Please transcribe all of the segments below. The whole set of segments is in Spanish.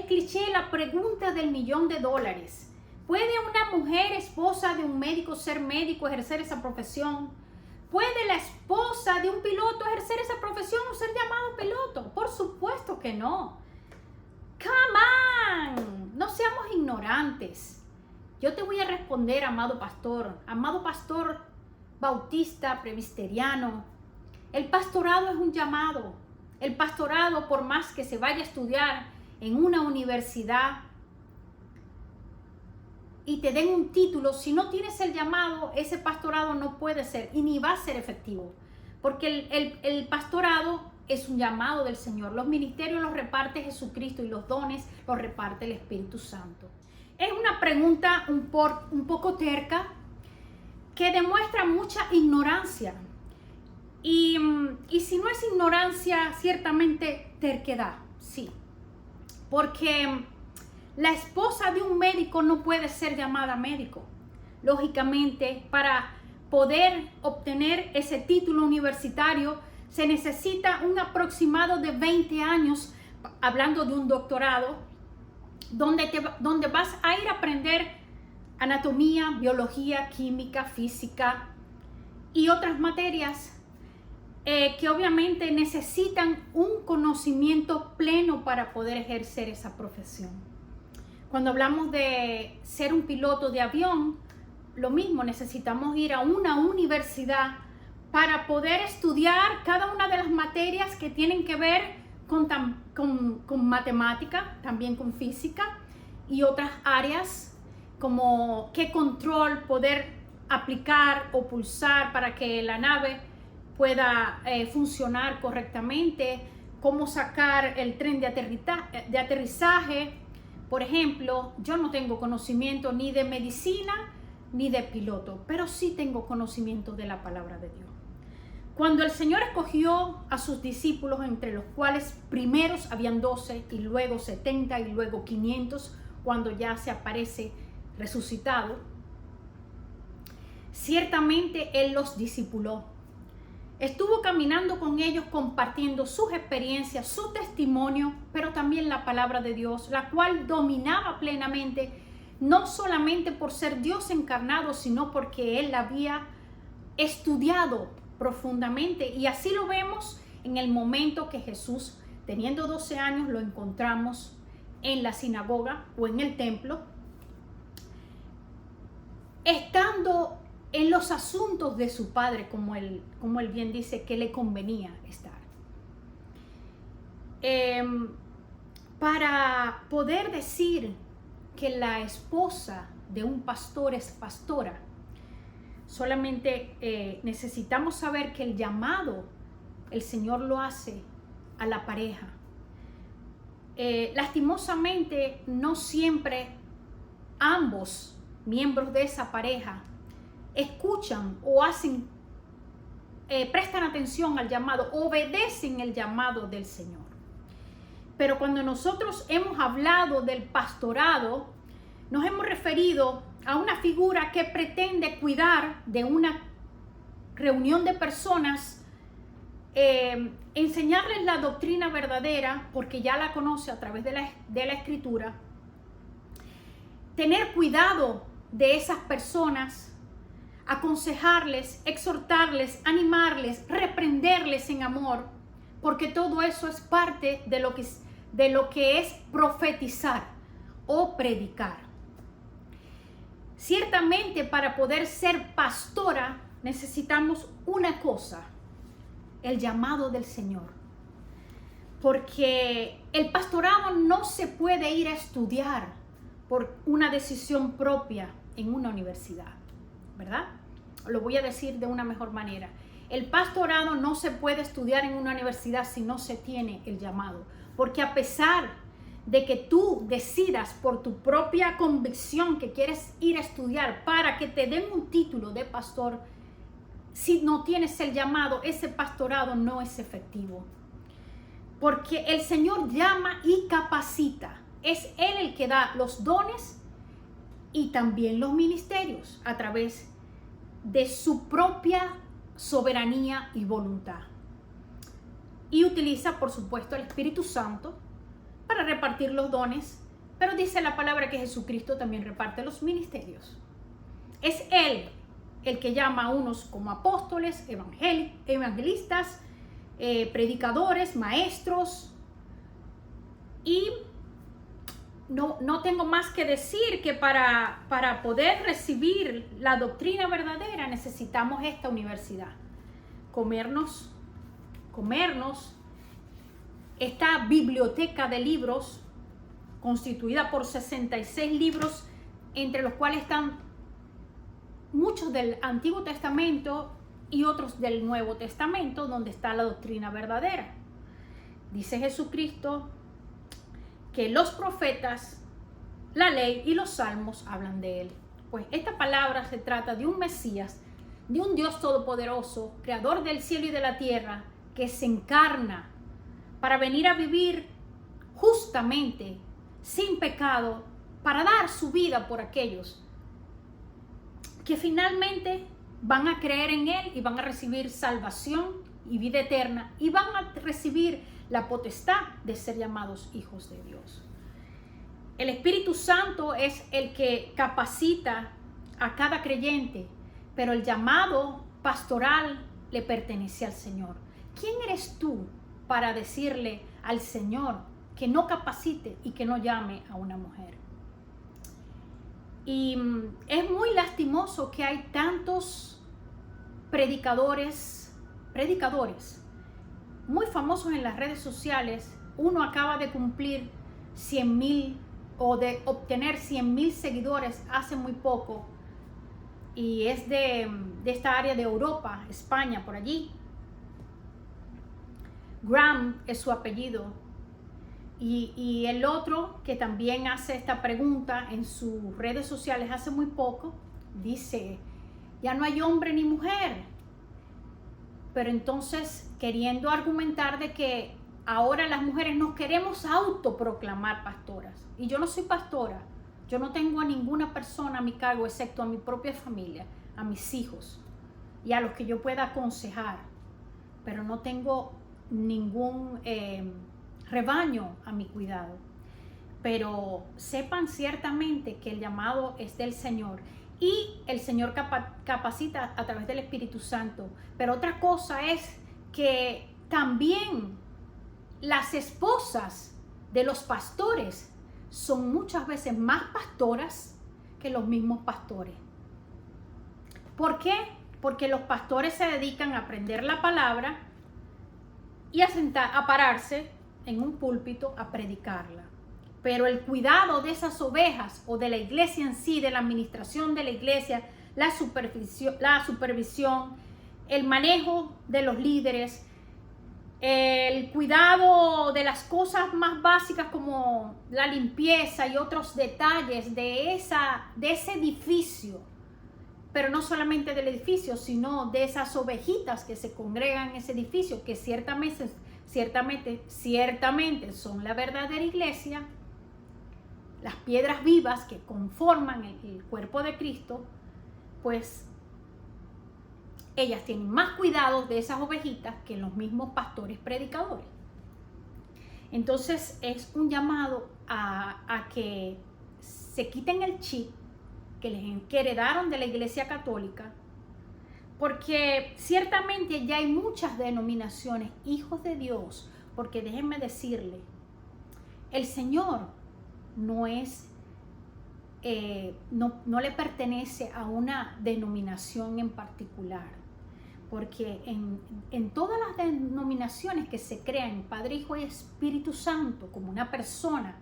cliché, la pregunta del $1.000.000. ¿Puede una mujer, esposa de un médico, ser médico, ejercer esa profesión? ¿Puede la esposa de un piloto ejercer esa profesión o ser llamado piloto? Por supuesto que no. Come on, no seamos ignorantes. Yo te voy a responder, amado pastor bautista, presbiteriano. El pastorado es un llamado. El pastorado, por más que se vaya a estudiar en una universidad y te den un título, si no tienes el llamado, ese pastorado no puede ser y ni va a ser efectivo. Porque el pastorado es un llamado del Señor. Los ministerios los reparte Jesucristo y los dones los reparte el Espíritu Santo. Es una pregunta un poco terca que demuestra mucha ignorancia. Y si no es ignorancia, ciertamente terquedad, sí. Porque la esposa de un médico no puede ser llamada médico. Lógicamente, para poder obtener ese título universitario, se necesita un aproximado de 20 años, hablando de un doctorado, donde vas a ir a aprender anatomía, biología, química, física y otras materias que obviamente necesitan un conocimiento pleno para poder ejercer esa profesión. Cuando hablamos de ser un piloto de avión, lo mismo, necesitamos ir a una universidad para poder estudiar cada una de las materias que tienen que ver con matemática, también con física y otras áreas como qué control poder aplicar o pulsar para que la nave pueda funcionar correctamente, cómo sacar el tren de aterrizaje. Por ejemplo, yo no tengo conocimiento ni de medicina ni de piloto, pero sí tengo conocimiento de la palabra de Dios. Cuando el Señor escogió a sus discípulos, entre los cuales primeros habían 12 y luego 70 y luego 500, cuando ya se aparece resucitado, ciertamente Él los discipuló. Estuvo caminando con ellos, compartiendo sus experiencias, su testimonio, pero también la palabra de Dios, la cual dominaba plenamente, no solamente por ser Dios encarnado, sino porque Él la había estudiado profundamente. Y así lo vemos en el momento que Jesús, teniendo 12 años, lo encontramos en la sinagoga o en el templo, estando en los asuntos de su padre, como él bien dice, que le convenía estar. Para poder decir que la esposa de un pastor es pastora, solamente necesitamos saber que el llamado, el Señor lo hace a la pareja. Lastimosamente, no siempre ambos miembros de esa pareja escuchan o prestan atención al llamado, obedecen el llamado del Señor. Pero cuando nosotros hemos hablado del pastorado, nos hemos referido a una figura que pretende cuidar de una reunión de personas, enseñarles la doctrina verdadera, porque ya la conoce a través de la Escritura, tener cuidado de esas personas, aconsejarles, exhortarles, animarles, reprenderles en amor, porque todo eso es parte de lo que es profetizar o predicar. Ciertamente, para poder ser pastora necesitamos una cosa: el llamado del Señor, porque el pastorado no se puede ir a estudiar por una decisión propia en una universidad, ¿verdad? Lo voy a decir de una mejor manera. El pastorado no se puede estudiar en una universidad si no se tiene el llamado, porque a pesar de que tú decidas por tu propia convicción que quieres ir a estudiar para que te den un título de pastor, si no tienes el llamado, ese pastorado no es efectivo, porque el Señor llama y capacita. Es Él el que da los dones y también los ministerios a través de su propia soberanía y voluntad. Y utiliza, por supuesto, el Espíritu Santo para repartir los dones, pero dice la palabra que Jesucristo también reparte los ministerios. Es Él el que llama a unos como apóstoles, evangelistas, predicadores, maestros, y no tengo más que decir que para poder recibir la doctrina verdadera necesitamos esta universidad. Comernos esta biblioteca de libros constituida por 66 libros, entre los cuales están muchos del Antiguo Testamento y otros del Nuevo Testamento, donde está la doctrina verdadera. Dice Jesucristo que los profetas, la ley y los salmos hablan de él. Pues esta palabra se trata de un Mesías, de un Dios todopoderoso, creador del cielo y de la tierra, que se encarna para venir a vivir justamente, sin pecado, para dar su vida por aquellos que finalmente van a creer en él y van a recibir salvación y vida eterna y van a recibir la potestad de ser llamados hijos de Dios. El Espíritu Santo es el que capacita a cada creyente, pero el llamado pastoral le pertenece al Señor. ¿Quién eres tú para decirle al Señor que no capacite y que no llame a una mujer? Y es muy lastimoso que hay tantos predicadores muy famosos en las redes sociales. Uno acaba de cumplir 100,000 o de obtener 100,000 seguidores hace muy poco, y es de esta área de Europa, España, por allí. Graham es su apellido. Y el otro que también hace esta pregunta en sus redes sociales hace muy poco, dice: ya no hay hombre ni mujer. Pero entonces, queriendo argumentar de que ahora las mujeres nos queremos autoproclamar pastoras. Y yo no soy pastora. Yo no tengo a ninguna persona a mi cargo excepto a mi propia familia, a mis hijos y a los que yo pueda aconsejar. Pero no tengo ningún rebaño a mi cuidado. Pero sepan ciertamente que el llamado es del Señor y el Señor capacita a través del Espíritu Santo. Pero otra cosa es que también las esposas de los pastores son muchas veces más pastoras que los mismos pastores. ¿Por qué? Porque los pastores se dedican a aprender la palabra y a pararse en un púlpito a predicarla. Pero el cuidado de esas ovejas o de la iglesia en sí, de la administración de la iglesia, la supervisión, el manejo de los líderes, el cuidado de las cosas más básicas como la limpieza y otros detalles de ese edificio, pero no solamente del edificio, sino de esas ovejitas que se congregan en ese edificio, que ciertamente son la verdadera iglesia, las piedras vivas que conforman el cuerpo de Cristo. Pues ellas tienen más cuidado de esas ovejitas que los mismos pastores predicadores. Entonces es un llamado a que se quiten el chip que heredaron de la Iglesia Católica, porque ciertamente ya hay muchas denominaciones, hijos de Dios, porque déjenme decirle, el Señor no le pertenece a una denominación en particular, porque en todas las denominaciones que se crean, Padre, Hijo y Espíritu Santo, como una persona,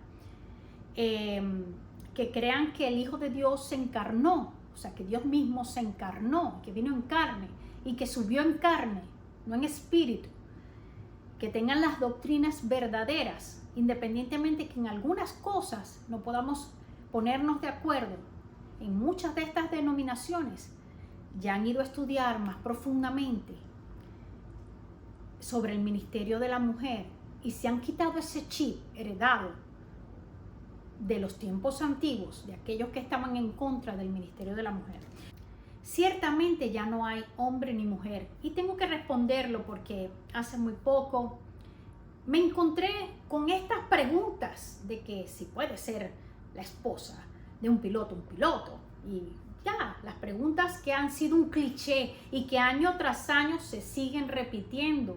que crean que el Hijo de Dios se encarnó, o sea, que Dios mismo se encarnó, que vino en carne y que subió en carne, no en espíritu, que tengan las doctrinas verdaderas, independientemente que en algunas cosas no podamos ponernos de acuerdo. En muchas de estas denominaciones ya han ido a estudiar más profundamente sobre el ministerio de la mujer y se han quitado ese chip heredado de los tiempos antiguos, de aquellos que estaban en contra del ministerio de la mujer. Ciertamente ya no hay hombre ni mujer, y tengo que responderlo porque hace muy poco me encontré con estas preguntas de que si puede ser la esposa de un piloto, y ya, las preguntas que han sido un cliché y que año tras año se siguen repitiendo,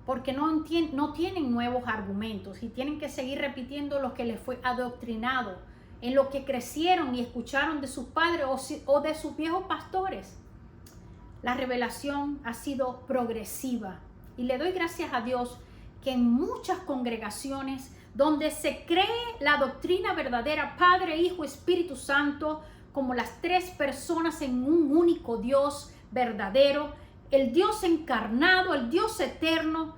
porque no tienen nuevos argumentos y tienen que seguir repitiendo lo que les fue adoctrinado, en lo que crecieron y escucharon de sus padres o de sus viejos pastores. La revelación ha sido progresiva y le doy gracias a Dios que en muchas congregaciones donde se cree la doctrina verdadera, Padre, Hijo, Espíritu Santo, como las tres personas en un único Dios verdadero, el Dios encarnado, el Dios eterno,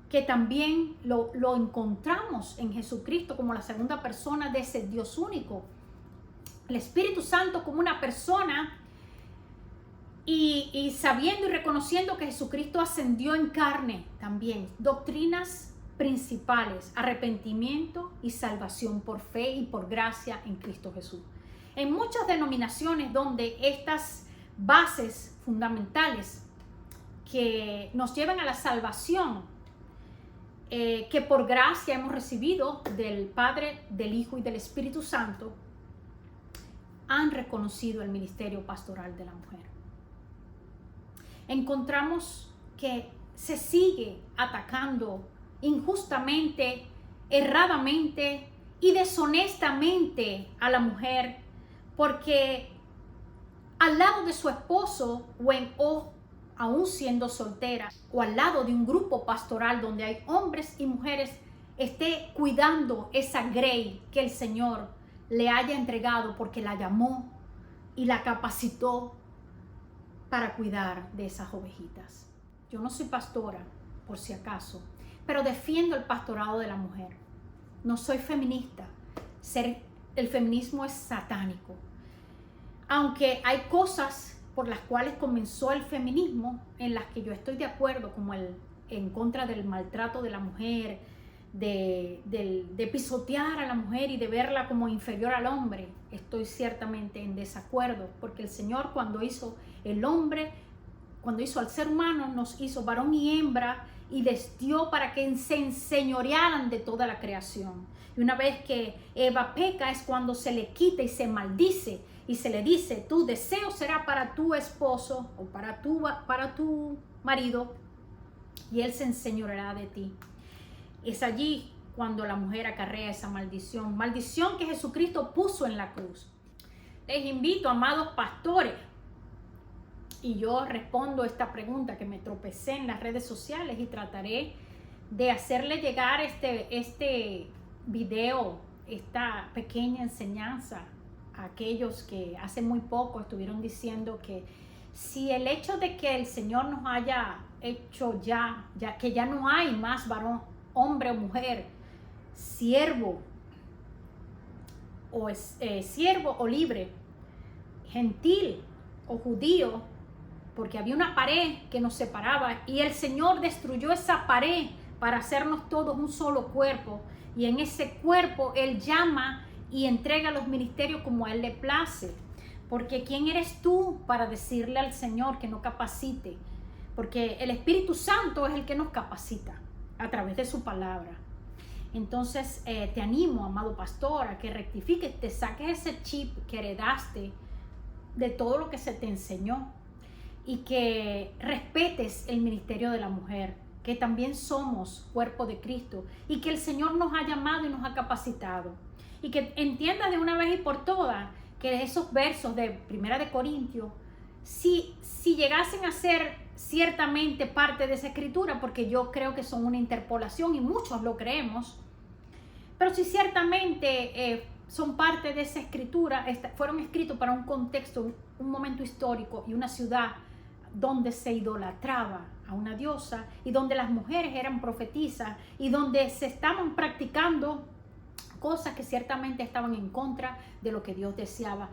que también lo encontramos en Jesucristo como la segunda persona de ese Dios único. El Espíritu Santo como una persona y sabiendo y reconociendo que Jesucristo ascendió en carne también. Doctrinas principales: arrepentimiento y salvación por fe y por gracia en Cristo Jesús. En muchas denominaciones donde estas bases fundamentales que nos llevan a la salvación, que por gracia hemos recibido del Padre, del Hijo y del Espíritu Santo, han reconocido el ministerio pastoral de la mujer. Encontramos que se sigue atacando injustamente, erradamente y deshonestamente a la mujer, porque al lado de su esposo o aún siendo soltera, o al lado de un grupo pastoral donde hay hombres y mujeres, esté cuidando esa grey que el Señor le haya entregado porque la llamó y la capacitó para cuidar de esas ovejitas. Yo no soy pastora, por si acaso, pero defiendo el pastorado de la mujer. No soy feminista. El feminismo es satánico. Aunque hay cosas por las cuales comenzó el feminismo en las que yo estoy de acuerdo, como en contra del maltrato de la mujer, de pisotear a la mujer y de verla como inferior al hombre, estoy ciertamente en desacuerdo, porque el Señor cuando hizo el hombre, cuando hizo al ser humano, nos hizo varón y hembra y les dio para que se enseñorearan de toda la creación. Y una vez que Eva peca es cuando se le quita y se maldice y se le dice: tu deseo será para tu esposo o para tu marido y él se enseñoreará de ti. Es allí cuando la mujer acarrea esa maldición que Jesucristo puso en la cruz. Les invito, amados pastores, y yo respondo esta pregunta que me tropecé en las redes sociales y trataré de hacerle llegar este video, esta pequeña enseñanza a aquellos que hace muy poco estuvieron diciendo que si el hecho de que el Señor nos haya hecho ya que ya no hay más varón, hombre o mujer, siervo o libre, gentil o judío, porque había una pared que nos separaba y el Señor destruyó esa pared para hacernos todos un solo cuerpo, y en ese cuerpo Él llama y entrega los ministerios como a Él le place. Porque ¿quién eres tú para decirle al Señor que no capacite? Porque el Espíritu Santo es el que nos capacita a través de su palabra. Entonces te animo, amado pastor, a que rectifiques, te saques ese chip que heredaste de todo lo que se te enseñó y que respetes el ministerio de la mujer, que también somos cuerpo de Cristo y que el Señor nos ha llamado y nos ha capacitado. Y que entiendas de una vez y por todas que esos versos de Primera de Corintios, si llegasen a ser ciertamente parte de esa escritura, porque yo creo que son una interpolación y muchos lo creemos, pero si ciertamente son parte de esa escritura, fueron escritos para un contexto, un momento histórico y una ciudad donde se idolatraba a una diosa y donde las mujeres eran profetisas y donde se estaban practicando cosas que ciertamente estaban en contra de lo que Dios deseaba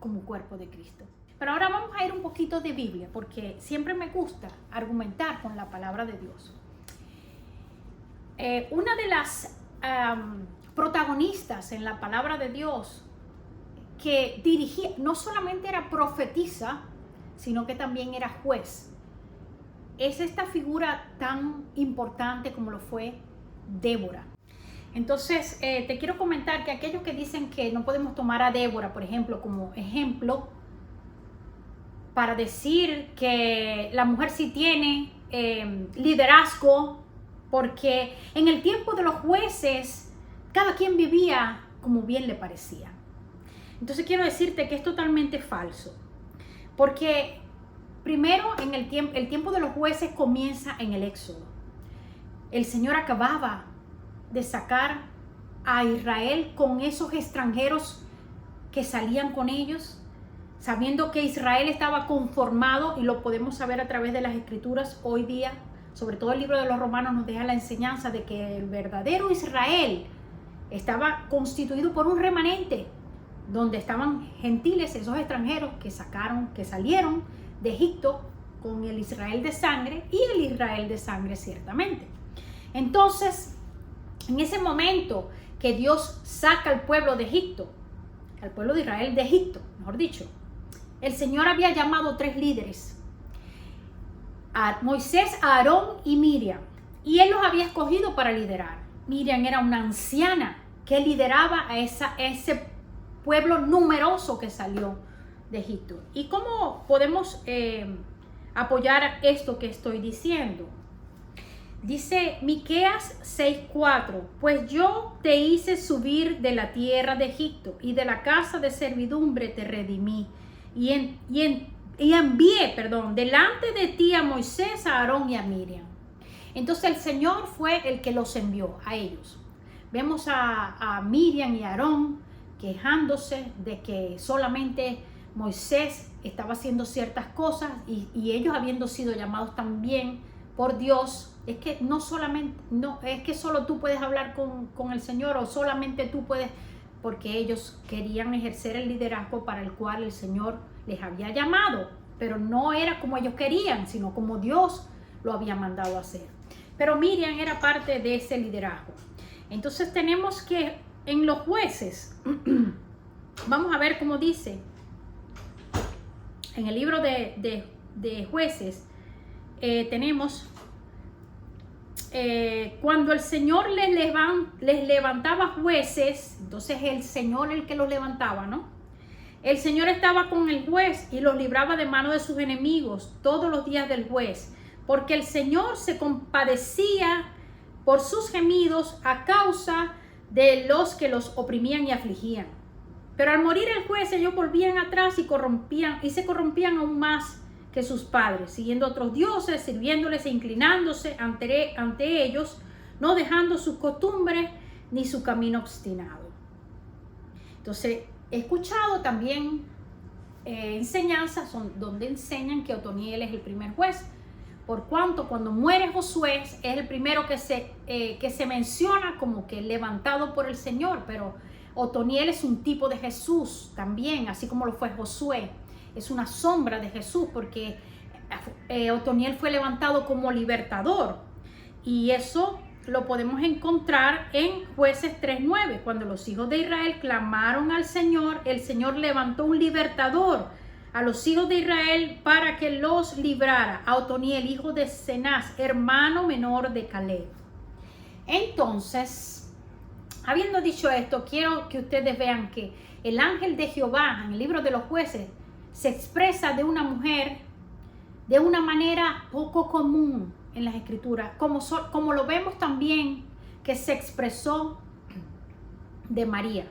como cuerpo de Cristo. Pero ahora vamos a ir un poquito de Biblia, porque siempre me gusta argumentar con la palabra de Dios. Una de las protagonistas en la palabra de Dios que dirigía, no solamente era profetisa, sino que también era juez. es esta figura tan importante como lo fue Débora. Entonces, te quiero comentar que aquellos que dicen que no podemos tomar a Débora, por ejemplo, como ejemplo, para decir que la mujer sí tiene liderazgo, porque en el tiempo de los jueces, cada quien vivía como bien le parecía. Entonces quiero decirte que es totalmente falso, porque primero en el tiempo de los jueces comienza en el Éxodo. El Señor acababa de sacar a Israel con esos extranjeros que salían con ellos, sabiendo que Israel estaba conformado, y lo podemos saber a través de las escrituras hoy día. Sobre todo el libro de los Romanos nos deja la enseñanza de que el verdadero Israel estaba constituido por un remanente, donde estaban gentiles, esos extranjeros que salieron de Egipto con el Israel de sangre, y el Israel de sangre ciertamente. Entonces, en ese momento que Dios saca al pueblo de Egipto, al pueblo de Israel de Egipto, mejor dicho, el Señor había llamado 3 líderes: a Moisés, a Aarón y Miriam, y Él los había escogido para liderar. Miriam era una anciana que lideraba a ese pueblo numeroso que salió de Egipto. ¿Y cómo podemos apoyar esto que estoy diciendo? Dice Miqueas 6:4: pues yo te hice subir de la tierra de Egipto, y de la casa de servidumbre te redimí, y envié delante de ti a Moisés, a Aarón y a Miriam. Entonces el Señor fue el que los envió a ellos. Vemos a Miriam y a Aarón quejándose de que solamente Moisés estaba haciendo ciertas cosas, y ellos habiendo sido llamados también por Dios. Es que es que solo tú puedes hablar con el Señor, o solamente tú puedes, porque ellos querían ejercer el liderazgo para el cual el Señor les había llamado, pero no era como ellos querían, sino como Dios lo había mandado a hacer. Pero Miriam era parte de ese liderazgo. Entonces tenemos que en los jueces, vamos a ver cómo dice en el libro de jueces, tenemos cuando el Señor les levantaba jueces. Entonces el Señor el que los levantaba, ¿no? El Señor estaba con el juez y los libraba de mano de sus enemigos todos los días del juez, porque el Señor se compadecía por sus gemidos a causa de los que los oprimían y afligían. Pero al morir el juez, ellos volvían atrás y se corrompían aún más que sus padres, siguiendo otros dioses, sirviéndoles e inclinándose ante ellos, no dejando sus costumbres ni su camino obstinado. Entonces, he escuchado también enseñanzas donde enseñan que Otoniel es el primer juez, por cuanto cuando muere Josué es el primero que se menciona como que levantado por el Señor, pero Otoniel es un tipo de Jesús también, así como lo fue Josué. Es una sombra de Jesús, porque Otoniel fue levantado como libertador, y eso lo podemos encontrar en Jueces 3:9. Cuando los hijos de Israel clamaron al Señor, el Señor levantó un libertador a los hijos de Israel para que los librara, a Otoniel, hijo de Cenaz, hermano menor de Caleb. Entonces, habiendo dicho esto, quiero que ustedes vean que el ángel de Jehová en el libro de los jueces se expresa de una mujer de una manera poco común en las escrituras, como lo vemos también que se expresó de María.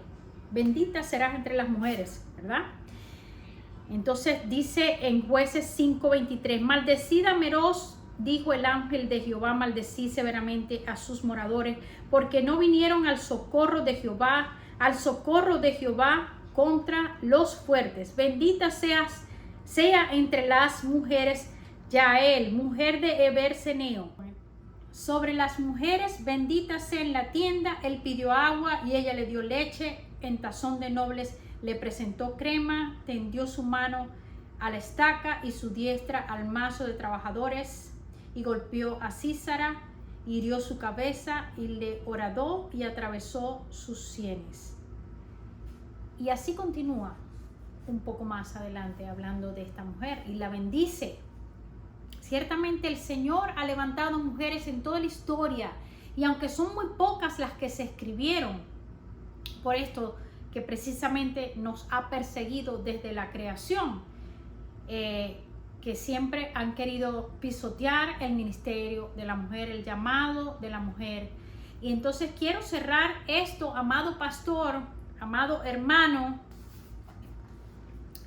Bendita serás entre las mujeres, ¿verdad? Entonces dice en Jueces 5:23: maldecida Meroz, dijo el ángel de Jehová, maldecí severamente a sus moradores, porque no vinieron al socorro de Jehová contra los fuertes. Bendita sea entre las mujeres Yael, mujer de Eberseneo. Sobre las mujeres, bendita sea en la tienda. Él pidió agua y ella le dio leche en tazón de nobles, le presentó crema, tendió su mano a la estaca y su diestra al mazo de trabajadores, y golpeó a Sísara, hirió su cabeza y le horadó y atravesó sus sienes. Y así continúa un poco más adelante hablando de esta mujer, y la bendice. Ciertamente el Señor ha levantado mujeres en toda la historia, y aunque son muy pocas las que se escribieron, por esto que precisamente nos ha perseguido desde la creación, que siempre han querido pisotear el ministerio de la mujer, el llamado de la mujer. Y entonces quiero cerrar esto, amado pastor, amado hermano,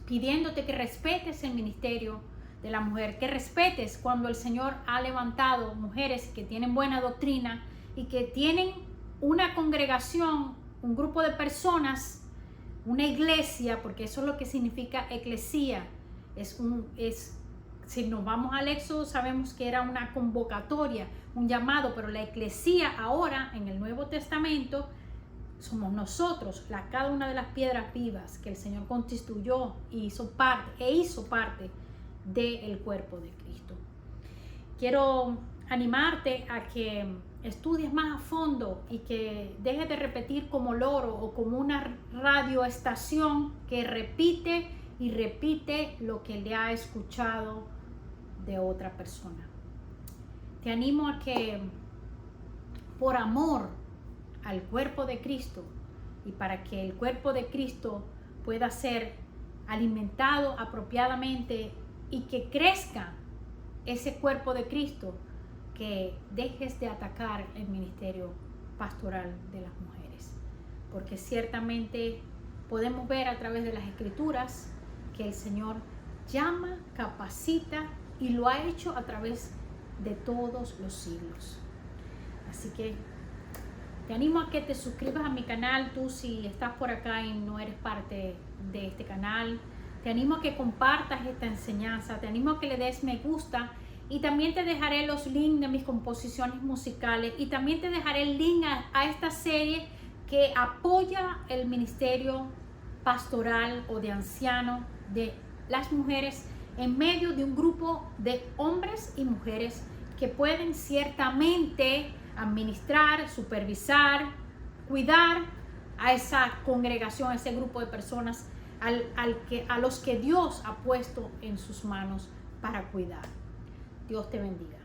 pidiéndote que respetes el ministerio de la mujer, que respetes cuando el Señor ha levantado mujeres que tienen buena doctrina y que tienen una congregación, un grupo de personas, una iglesia, porque eso es lo que significa eclesía. Si nos vamos al Éxodo, sabemos que era una convocatoria, un llamado, pero la eclesía ahora en el Nuevo Testamento somos nosotros, cada una de las piedras vivas que el Señor constituyó y hizo parte del cuerpo de Cristo. Quiero animarte a que estudies más a fondo y que dejes de repetir como loro o como una radioestación que repite y repite lo que le ha escuchado de otra persona. Te animo a que, por amor al cuerpo de Cristo y para que el cuerpo de Cristo pueda ser alimentado apropiadamente y que crezca ese cuerpo de Cristo, que dejes de atacar el ministerio pastoral de las mujeres, porque ciertamente podemos ver a través de las Escrituras que el Señor llama, capacita y lo ha hecho a través de todos los siglos. Así que te animo a que te suscribas a mi canal, tú si estás por acá y no eres parte de este canal. Te animo a que compartas esta enseñanza, te animo a que le des me gusta, y también te dejaré los links de mis composiciones musicales, y también te dejaré el link a esta serie que apoya el ministerio pastoral o de anciano de las mujeres en medio de un grupo de hombres y mujeres que pueden ciertamente administrar, supervisar, cuidar a esa congregación, a ese grupo de personas a los que Dios ha puesto en sus manos para cuidar. Dios te bendiga.